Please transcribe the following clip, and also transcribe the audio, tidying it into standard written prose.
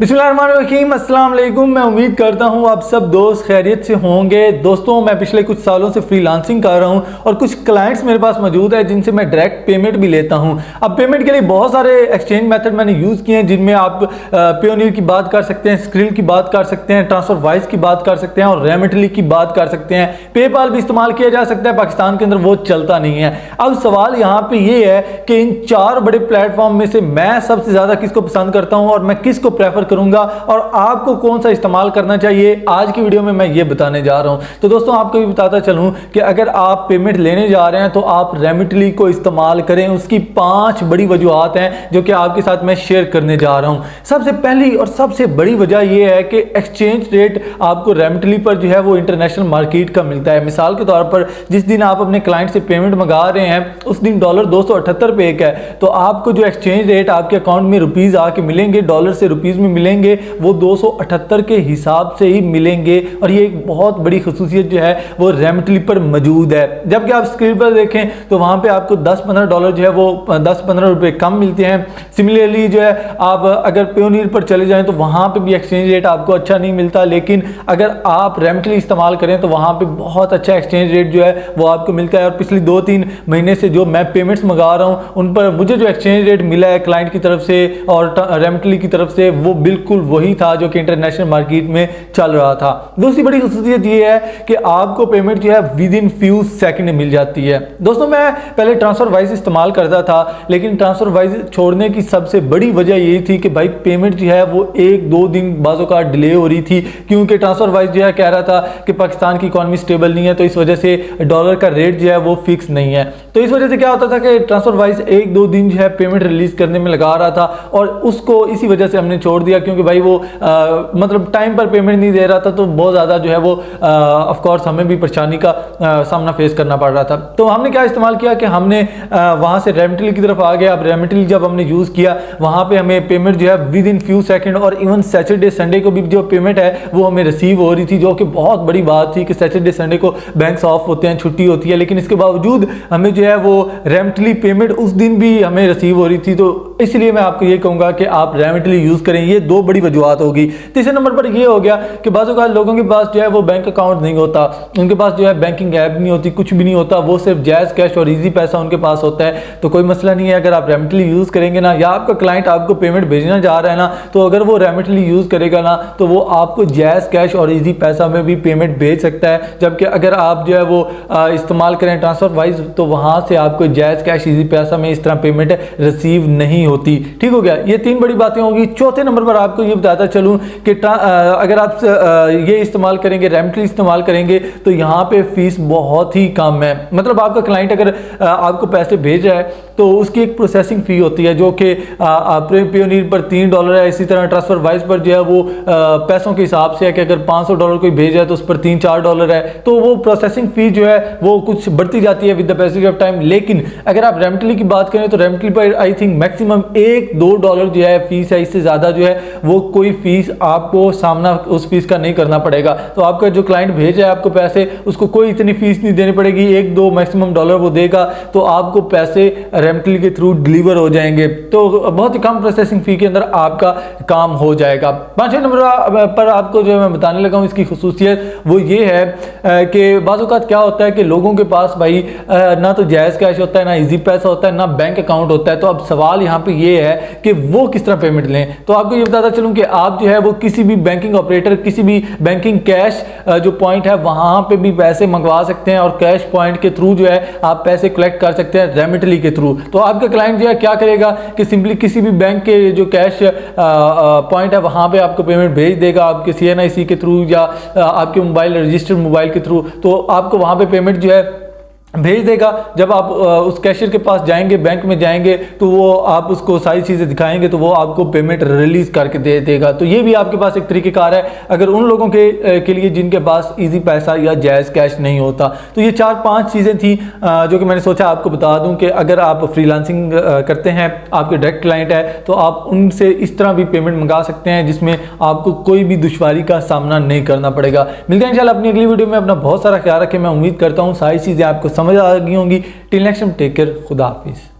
बिस्मिल्लाहिर्रहमानिर्रहीम, अस्सलाम वालेकुम। मैं उम्मीद करता हूँ आप सब दोस्त खैरियत से होंगे। दोस्तों, मैं पिछले कुछ सालों से फ्रीलांसिंग कर रहा हूँ और कुछ क्लाइंट्स मेरे पास मौजूद है जिनसे मैं डायरेक्ट पेमेंट भी लेता हूँ। अब पेमेंट के लिए बहुत सारे एक्सचेंज मेथड मैंने यूज़ किए हैं, जिनमें आप पेयोनियर की बात कर सकते हैं, स्क्रिल की बात कर सकते हैं, ट्रांसफरवाइज की बात कर सकते हैं और रेमिटली की बात कर सकते हैं। पेपाल भी इस्तेमाल किया जा सकता है, पाकिस्तान के अंदर वो चलता नहीं है। अब सवाल यहाँ पे ये है कि इन चार बड़े प्लेटफॉर्म में से मैं सबसे ज़्यादा किसको पसंद करता हूँ और मैं किसको प्रेफर करूँगा और आपको कौन सा इस्तेमाल करना चाहिए, आज की वीडियो में मैं ये बताने जा रहा हूँ। तो दोस्तों, आपको भी बताता चलूँ कि अगर आप पेमेंट लेने जा रहे हैं तो आप रेमिटली को इस्तेमाल करें। उसकी 5 बड़ी वजूहत हैं जो कि आपके साथ मैं शेयर करने जा रहा हूँ। सबसे पहली और सबसे बड़ी वजह यह है कि एक्सचेंज रेट आपको रेमिटली पर जो है वो इंटरनेशनल मार्केट का मिलता है। मिसाल के तौर पर जिस दिन आप अपने क्लाइंट से पेमेंट मंगा रहे हैं उस दिन डॉलर 278 पे एक है, तो आपको जो एक्सचेंज रेट आपके अकाउंट में रुपीज़ आके मिलेंगे, डॉलर से रुपीज़ में मिलेंगे, वो 278 के हिसाब से ही मिलेंगे। और ये एक बहुत बड़ी खसूसियत जो है वो रेमिटली पर मौजूद है। जबकि आप स्क्रीन पर देखें तो वहाँ पे आपको 10-15 डॉलर जो है वो 10-15 रुपये कम मिलते हैं। सिमिलरली जो है आप अगर पेयोनियर पर चले जाएं तो वहाँ पे भी एक्सचेंज रेट आपको अच्छा नहीं मिलता, लेकिन अगर आप रेमिटली इस्तेमाल करें तो वहाँ पे बहुत अच्छा एक्सचेंज रेट जो है वो आपको मिलता है। और पिछले 2-3 महीने से जो मैं पेमेंट्स मंगा रहा हूँ उन पर मुझे जो एक्सचेंज रेट मिला है क्लाइंट की तरफ से और रेमिटली की तरफ से वो बिल्कुल वही था जो कि इंटरनेशनल मार्केट में चल रहा था। दूसरी बड़ी खसूसियत ये है कि आपको पेमेंट जो है विद इन फ्यू सेकंड मिल जाती है। दोस्तों, मैं पहले ट्रांसफरवाइज इस्तेमाल करता था, लेकिन ट्रांसफरवाइज छोड़ने की सबसे बड़ी वजह यही थी कि भाई पेमेंट जो है वो 1-2 दिन बाज़ों का डिले हो रही थी, क्योंकि ट्रांसफरवाइज जो है कह रहा था कि पाकिस्तान की इकॉनमी स्टेबल नहीं है, तो इस वजह से डॉलर का रेट जो है वो फिक्स नहीं है। तो इस वजह से क्या होता था कि ट्रांसफरवाइज 1-2 दिन जो है पेमेंट रिलीज करने में लगा रहा था और उसको इसी वजह से हमने छोड़ दिया, क्योंकि भाई वो मतलब टाइम पर पेमेंट नहीं दे रहा था, तो बहुत ज़्यादा जो है वो ऑफ कोर्स हमें भी परेशानी का सामना फेस करना पड़ रहा था। तो हमने क्या इस्तेमाल किया कि हमने वहाँ से रेमिटली की तरफ आ गए। अब रेमिटली जब हमने यूज़ किया वहाँ पे हमें पेमेंट जो है विद इन फ्यू सेकंड और इवन सैटरडे संडे को भी जो पेमेंट है वो हमें रिसीव हो रही थी, जो कि बहुत बड़ी बात थी कि सैटरडे संडे को बैंक्स ऑफ होते हैं, छुट्टी होती है, लेकिन इसके बावजूद हमें जो है वो रेमिटली पेमेंट उस दिन भी हमें रिसीव हो रही थी। तो इसलिए मैं आपको ये कहूँगा कि आप रेमिटली यूज़ करें। ये 2 बड़ी वजूहत होगी। तीसरे नंबर पर ये हो गया कि बाज़ औक़ात लोगों के पास जो है वो बैंक अकाउंट नहीं होता, उनके पास जो है बैंकिंग ऐप नहीं होती, कुछ भी नहीं होता, वो सिर्फ जायज़ कैश और इजी पैसा उनके पास होता है। तो कोई मसला नहीं है, अगर आप रेमिटली यूज़ करेंगे ना, या आपका क्लाइंट आपको पेमेंट भेजना जा रहा है ना, तो अगर वो रेमिटली यूज़ करेगा ना तो वो आपको जायज़ कैश और इजी पैसा में भी पेमेंट भेज सकता है। जबकि अगर आप जो है वो इस्तेमाल करें ट्रांसफरवाइज तो वहाँ से आपको जायज़ कैश इजी पैसा में इस तरह पेमेंट रिसीव नहीं होती। ठीक हो गया, ये 3 बड़ी बातें होगी। चौथे नंबर पर आपको ये बताता चलूँ कि अगर आप ये इस्तेमाल करेंगे, रेमिटली इस्तेमाल करेंगे, तो यहाँ पे फीस बहुत ही कम है। मतलब आपका क्लाइंट अगर आपको पैसे भेज रहा है तो उसकी एक प्रोसेसिंग फ़ी होती है जो कि पेयोनियर पर $3 है। इसी तरह ट्रांसफरवाइज पर जो है वो पैसों के हिसाब से है कि अगर $500 कोई भेजा है तो उस पर $3-4 है, तो वो प्रोसेसिंग फ़ी जो है वो कुछ बढ़ती जाती है with the passage of time. लेकिन अगर आप रेमिटली की बात करें तो रेमिटली पर आई थिंक मैक्सिमम $1-2 जो है फीस है, इससे ज़्यादा जो है वो कोई फीस आपको सामना उस फीस का नहीं करना पड़ेगा। तो आपका जो क्लाइंट भेज रहा है आपको पैसे, उसको कोई इतनी फीस नहीं देनी पड़ेगी, $1-2 मैक्सिमम डॉलर वो देगा, तो आपको पैसे रेमिटली के थ्रू डिलीवर हो जाएंगे। तो बहुत ही कम प्रोसेसिंग फ़ी के अंदर आपका काम हो जाएगा। 5वें नंबर पर आपको जो मैं बताने लगा हूँ इसकी खसूसियत वो ये है कि बाज़ औक़ात क्या होता है कि लोगों के पास भाई ना तो जायज़ कैश होता है, ना इजी पैसा होता है, ना बैंक अकाउंट होता है। तो अब सवाल यहाँ पे ये है कि वो किस तरह पेमेंट लें। तो आपको ये बताता चलूँ कि आप जो है वो किसी भी बैंकिंग ऑपरेटर, किसी भी बैंकिंग कैश जो पॉइंट है वहाँ पे भी पैसे मंगवा सकते हैं और कैश पॉइंट के थ्रू जो है आप पैसे कलेक्ट कर सकते हैं रेमिटली के थ्रू। तो आपका क्लाइंट जो है क्या करेगा कि सिंपली किसी भी बैंक के जो कैश पॉइंट है वहाँ पे आपको पेमेंट भेज देगा, आपके CNIC के थ्रू या आपके मोबाइल रजिस्टर्ड मोबाइल के थ्रू। तो आपको वहाँ पे पेमेंट जो है भेज देगा। जब आप उस कैशियर के पास जाएंगे, बैंक में जाएंगे, तो वो आप उसको सारी चीज़ें दिखाएंगे तो वो आपको पेमेंट रिलीज करके दे देगा। तो ये भी आपके पास एक तरीक़ेकार है अगर उन लोगों के लिए जिनके पास इजी पैसा या जायज़ कैश नहीं होता। तो ये 4-5 चीज़ें थी जो कि मैंने सोचा आपको बता दूं कि अगर आप फ्रीलांसिंग करते हैं, आपके डायरेक्ट क्लाइंट है, तो आप उनसे इस तरह भी पेमेंट मंगा सकते हैं जिसमें आपको कोई भी दुश्वारी का सामना नहीं करना पड़ेगा। मिलते हैं इंशाल्लाह अपनी अगली वीडियो में। अपना बहुत सारा ख्याल रखें। मैं उम्मीद करता हूँ सारी चीज़ें आपको समझ आ गई होंगी। Till next time, take care, खुदा हाफिज़।